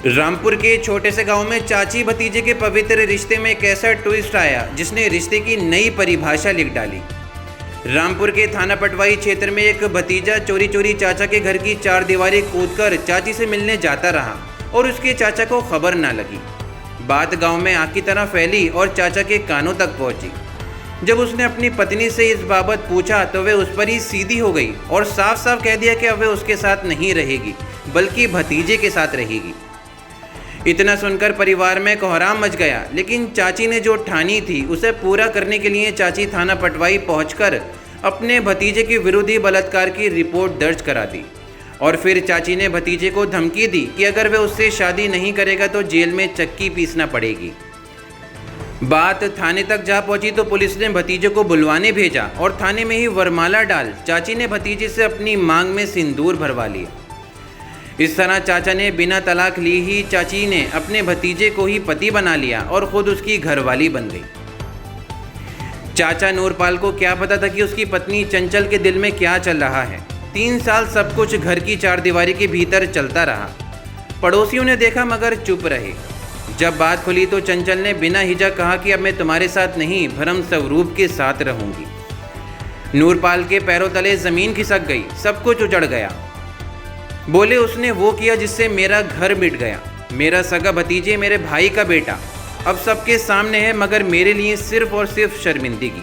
रामपुर के छोटे से गांव में चाची भतीजे के पवित्र रिश्ते में एक ऐसा ट्विस्ट आया जिसने रिश्ते की नई परिभाषा लिख डाली। रामपुर के थाना पटवाई क्षेत्र में एक भतीजा चोरी चोरी चाचा के घर की चार दीवारी कूदकर चाची से मिलने जाता रहा और उसके चाचा को खबर ना लगी। बात गांव में आग की तरह फैली और चाचा के कानों तक पहुंची। जब उसने अपनी पत्नी से इस बाबत पूछा तो वह उस पर ही सीधी हो गई और साफ साफ कह दिया कि अब वह उसके साथ नहीं रहेगी बल्कि भतीजे के साथ रहेगी। इतना सुनकर परिवार में कोहराम मच गया, लेकिन चाची ने जो ठानी थी उसे पूरा करने के लिए चाची थाना पटवाई पहुंचकर अपने भतीजे के विरुद्ध ही बलात्कार की रिपोर्ट दर्ज करा दी और फिर चाची ने भतीजे को धमकी दी कि अगर वह उससे शादी नहीं करेगा तो जेल में चक्की पीसना पड़ेगी। बात थाने तक जा पहुंची तो पुलिस ने भतीजे को बुलवाने भेजा और थाने में ही वरमाला डाल चाची ने भतीजे से अपनी मांग में सिंदूर भरवा लिया। इस तरह चाचा ने बिना तलाक ली ही चाची ने अपने भतीजे को ही पति बना लिया और खुद उसकी घरवाली बन गई। चाचा नूरपाल को क्या पता था कि उसकी पत्नी चंचल के दिल में क्या चल रहा है। 3 साल सब कुछ घर की चारदीवारी के भीतर चलता रहा। पड़ोसियों ने देखा मगर चुप रहे। जब बात खुली तो चंचल ने बिना हिचक कहा कि अब मैं तुम्हारे साथ नहीं भरम स्वरूप के साथ रहूंगी। नूरपाल के पैरों तले जमीन खिसक गई, सब कुछ उजड़ गया। बोले उसने वो किया जिससे मेरा घर मिट गया। मेरा सगा भतीजे मेरे भाई का बेटा अब सबके सामने है मगर मेरे लिए सिर्फ और सिर्फ शर्मिंदगी।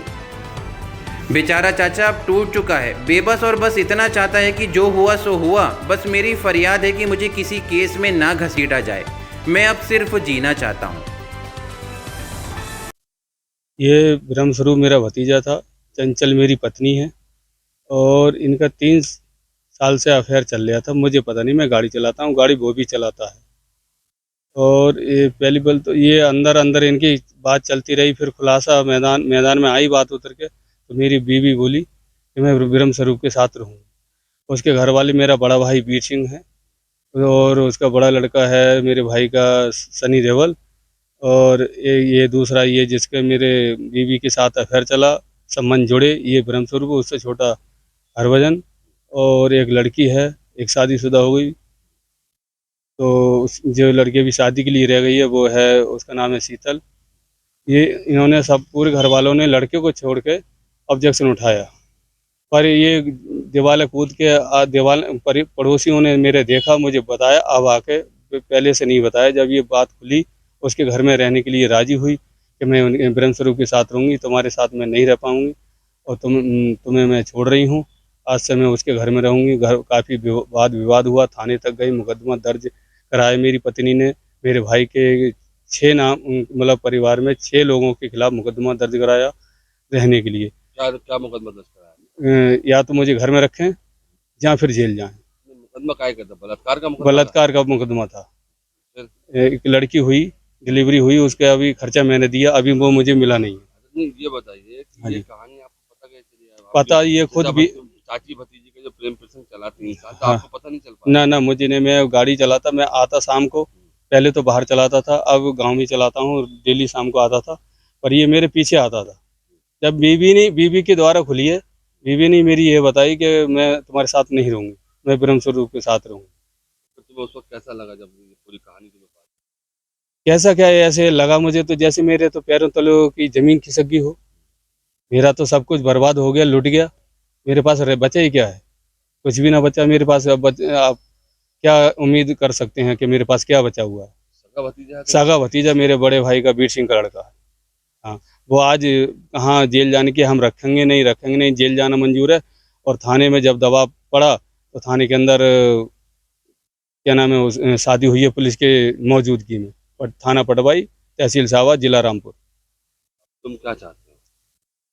बेचारा चाचा अब टूट चुका है, बेबस और बस इतना चाहता है कि जो हुआ सो हुआ। बस मेरी फरियाद है कि मुझे किसी केस में ना घसीटा जाए। मैं अब सिर्फ जीना चाहता हूँ। ये ब्रह्मस्वरूप मेरा भतीजा था, चंचल मेरी पत्नी है और इनका 3 साल से अफेयर चल रहा था। मुझे पता नहीं, मैं गाड़ी चलाता हूँ, गाड़ी वो भी चलाता है। और ये पहली बात तो ये अंदर अंदर इनकी बात चलती रही, फिर खुलासा मैदान में आई बात उतर के, तो मेरी बीवी बोली कि मैं ब्रह्मस्वरूप के साथ रहूँ। उसके घर वाले मेरा बड़ा भाई वीर सिंह है और उसका बड़ा लड़का है मेरे भाई का सनी देवल, और ये दूसरा ये जिसके मेरे बीवी के साथ अफेयर चला, संबंध जुड़े, ये ब्रह्मस्वरूप, उससे छोटा हरभजन, और एक लड़की है, एक शादीशुदा हो गई। तो जो लड़की भी शादी के लिए रह गई है वो है, उसका नाम है शीतल। ये इन्होंने सब पूरे घर वालों ने लड़के को छोड़ के ऑब्जेक्शन उठाया, पर ये दीवार कूद के दीवार पड़ोसियों ने मेरे देखा, मुझे बताया, अब आके पहले से नहीं बताया। जब ये बात खुली उसके घर में रहने के लिए राजी हुई कि मैं ब्रह्मस्वरूप के साथ रहूँगी, तुम्हारे साथ मैं नहीं रह पाऊँगी और तुम्हें मैं छोड़ रही हूँ। आज से मैं उसके घर में रहूँगी। घर काफ़ी वाद विवाद हुआ, थाने तक गई, मुकदमा दर्ज कराया। मेरी पत्नी ने मेरे भाई के 6 नाम, मतलब परिवार में 6 लोगों के खिलाफ मुकदमा दर्ज कराया रहने के लिए। क्या मुकदमा दर्ज कराया? या तो मुझे घर में रखें या फिर जेल जाएं। मुकदमा काय करता? बलात्कार का मुकदमा था। एक लड़की हुई, डिलीवरी हुई, उसके अभी खर्चा मैंने दिया, अभी वो मुझे मिला नहीं है। नहीं, ये बताइए कि हाँ ये जी। कहानी आपको पता कैसे चली? पता ये खुद भी, चाची भतीजी का जो प्रेम प्रसंग चला 3 साल, तो हाँ, आपको पता नहीं चल पाया? ना मुझे नहीं, मैं गाड़ी चलाता, मैं आता शाम को, पहले तो बाहर चलाता था, अब गांव में चलाता हूँ, डेली शाम को आता था, पर ये मेरे पीछे आता था। जब बीवी के द्वारा खुली है, बीवी ने मेरी ये बताई कि मैं तुम्हारे साथ नहीं रहूँगी, मैं ब्रह्मस्वरूप के साथ रहूँगी। तो तुम्हें उस वक्त कैसा लगा जब ये पूरी कहानी तुम्हें पता? कैसा क्या है, ऐसे लगा मुझे तो जैसे मेरे तो पैरों तलों की जमीन खिसक गई हो। मेरा तो सब कुछ बर्बाद हो गया, लुट गया। मेरे पास बचा ही क्या है? कुछ भी ना बचा मेरे पास। अब आप क्या उम्मीद कर सकते हैं कि मेरे पास क्या बचा हुआ है? सगा भतीजा? सगा भतीजा मेरे बड़े भाई का वीर सिंह का लड़का है। हाँ, वो आज कहाँ जेल जाने की, हम रखेंगे नहीं, जेल जाना मंजूर है। और थाने में जब दबाव पड़ा तो थाने के अंदर क्या नाम है, शादी हुई है पुलिस के मौजूदगी में, और थाना पटवाई, तहसील सावा, जिला रामपुर। तुम क्या चाहते हो?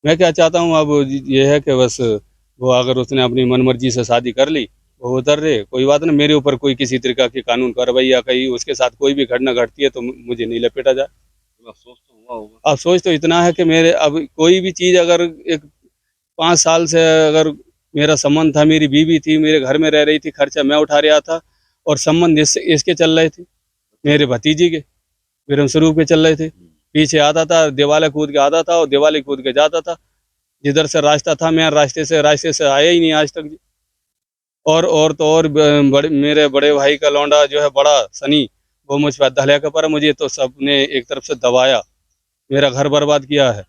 मैं क्या चाहता हूँ, अब ये है कि बस वो अगर उसने अपनी मनमर्जी से शादी कर ली, वो उतर रहे, कोई बात नहीं। मेरे ऊपर कोई किसी तरीका की कानून कार्रवाई या कहीं उसके साथ कोई भी घटना घटती है तो मुझे नहीं लपेटा जाए। अफसोस तो हुआ होगा। अफसोस तो इतना है कि मेरे अब कोई भी चीज़ अगर एक 5 साल से अगर मेरा संबंध था, मेरी बीवी थी, मेरे घर में रह रही थी, खर्चा मैं उठा रहा था, और संबंध इसके चल रहे थे, मेरे भतीजी के ब्रह्मस्वरूप के चल रहे थे। पीछे आता था, दीवाले कूद के आता था और दीवाले कूद के जाता था। जिधर से रास्ता था, मैं रास्ते से आया ही नहीं आज तक जी। और तो और मेरे बड़े भाई का लौंडा जो है बड़ा सनी, वो मुझ पर हत्या कर पारा, मुझे तो सबने एक तरफ से दबाया, मेरा घर बर्बाद किया है।